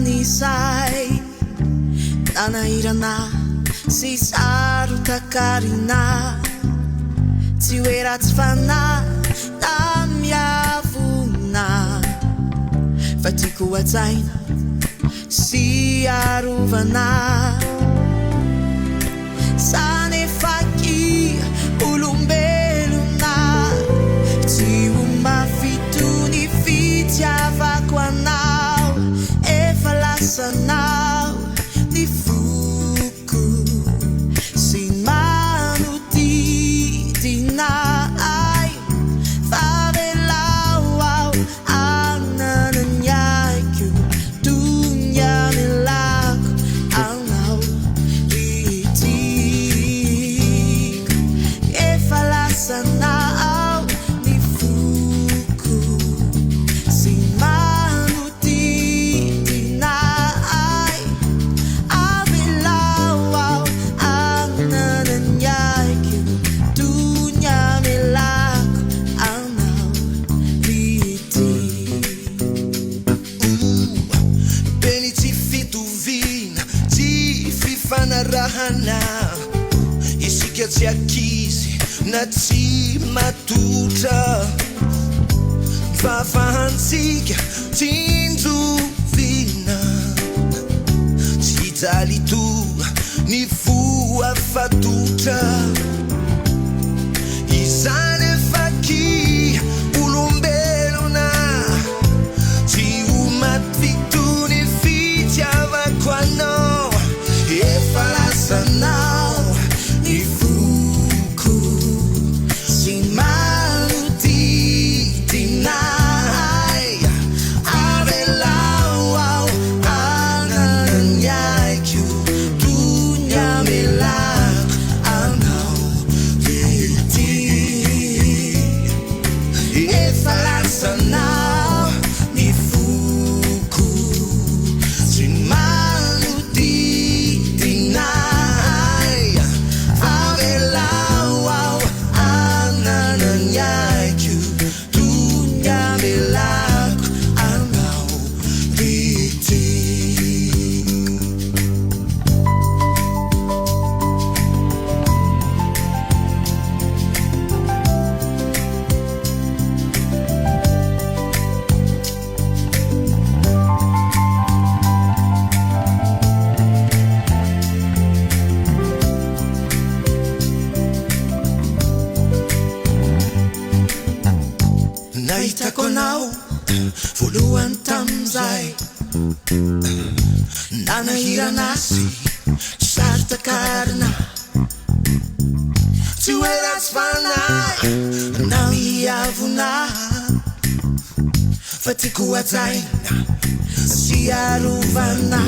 nisay nanahirana sy sarotakarina tsy hoe ratsy fanahy na miavona fa tiako atsaina sy arovana sanefaky olombelona tsy ho mafito ny fitiavako anao efa lasanao ny foko sy manodidinay fa velao ao anananiaiko dunia milako anao itiko efa lasanao ny foko sy manodidinay avelao ao anananiaiko dunia milako anao itiko Beni tsy fitovina tsy fifanarahana isika tsy akizy na tsy matotra fahafahantsika tsinjovina tsy jalitoa ny voa fatotra izany efaky olombelona tsy ho matvito ny fitiavako anao efa lasanao ny foko sy manodidinay avelao ao anananiaiko dunia milako anao ity efa lasanao ny foko sy manodidinay avelao ao anananiaiko dunia milako anao ity nahitako anao voalohany tamizay nanahirana sy saritakarina tsy hoe ratsy fanahy na miavona fa tiako atsaina sy arovana